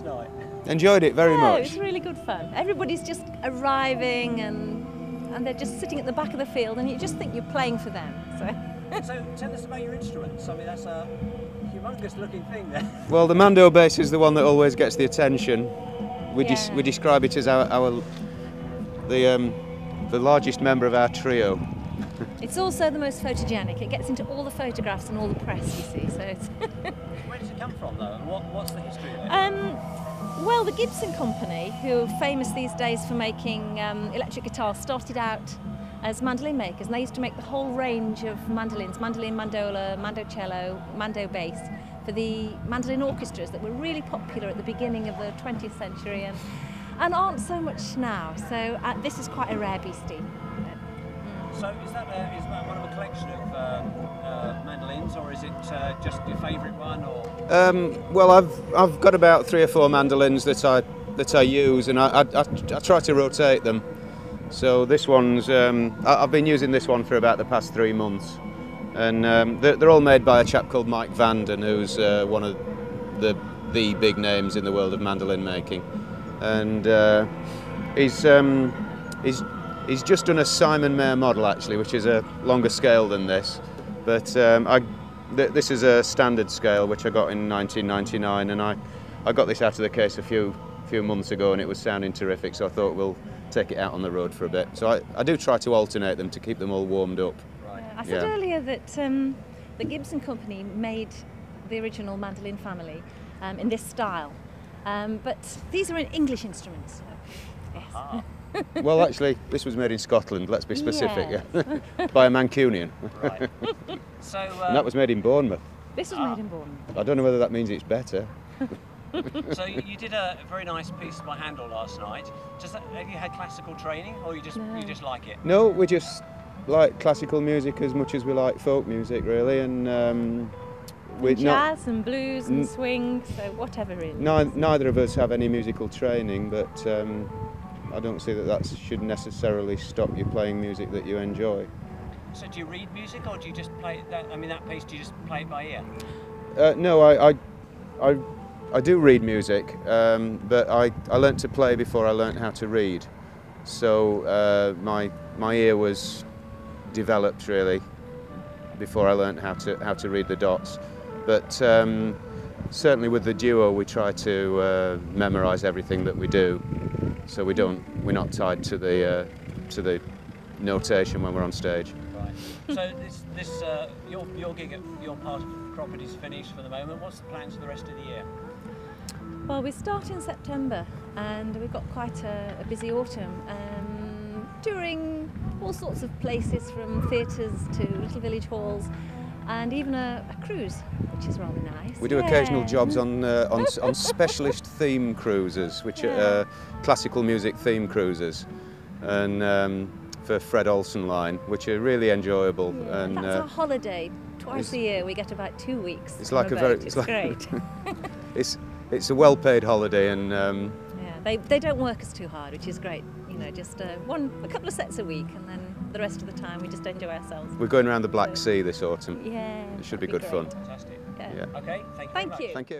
last night? Enjoyed it very much. It was really good fun. Everybody's just arriving and they're just sitting at the back of the field and you just think you're playing for them. So tell us about your instruments. I mean, that's a humongous looking thing there. Well, the mandobass is the one that always gets the attention. We describe it as the largest member of our trio. It's also the most photogenic. It gets into all the photographs and all the press, you see. So it's Where does it come from, though? And what's the history of it? Well, the Gibson Company, who are famous these days for making electric guitars, started out as mandolin makers, and they used to make the whole range of mandolins: mandolin, mandola, mandocello, mandobass, for the mandolin orchestras that were really popular at the beginning of the 20th century and aren't so much now. So this is quite a rare beastie. So is that one of a collection of mandolins, or is it just your favourite one? Or Well, I've got about 3 or 4 mandolins that I use, and I try to rotate them. So this one's I've been using this one for about the past 3 months, and they're all made by a chap called Mike Vanden, who's one of the big names in the world of mandolin making, and he's just done a Simon Mayer model actually, which is a longer scale than this, but this is a standard scale which I got in 1999, and I got this out of the case a few months ago, and it was sounding terrific, so I thought we'll take it out on the road for a bit. So I do try to alternate them to keep them all warmed up. right. I said earlier that the Gibson Company made the original mandolin family in this style, but these are English instruments. So, yes. Ah. Well, actually, this was made in Scotland, let's be specific, Yes. yeah. By a Mancunian. Right. So And that was made in Bournemouth. This was made in Bournemouth. I don't know whether that means it's better. so you did a very nice piece by Handel last night. Have you had classical training, or you just like it? No, we just like classical music as much as we like folk music, really, and Jazz and blues and swing, so whatever it is. neither of us have any musical training, but I don't see that should necessarily stop you playing music that you enjoy. So do you read music, or do you just play that? I mean, that piece, do you just play it by ear? No, I do read music, but I learnt to play before I learnt how to read. So my ear was developed really before I learnt how to read the dots. But certainly with the duo, we try to memorise everything that we do, so we're not tied to the notation when we're on stage. Right. So this your gig at your part of Cropredy is finished for the moment. What's the plans for the rest of the year? Well, we start in September and we've got quite a busy autumn, touring all sorts of places, from theatres to little village halls, and even a cruise, which is rather nice. We do occasional jobs on specialist theme cruises, which are classical music theme cruises, and for Fred Olsen Line, which are really enjoyable. Yeah, and that's a holiday. Twice a year we get about 2 weeks. It's like it's great. it's a well-paid holiday, and yeah, they don't work us too hard, which is great. You know, just a couple of sets a week, and then the rest of the time we just enjoy ourselves. we're going around the Black Sea this autumn. Yeah, It should be that'd good great. fun. Fantastic. Yeah. Yeah. Okay, thank you very Thank much. you. Thank you.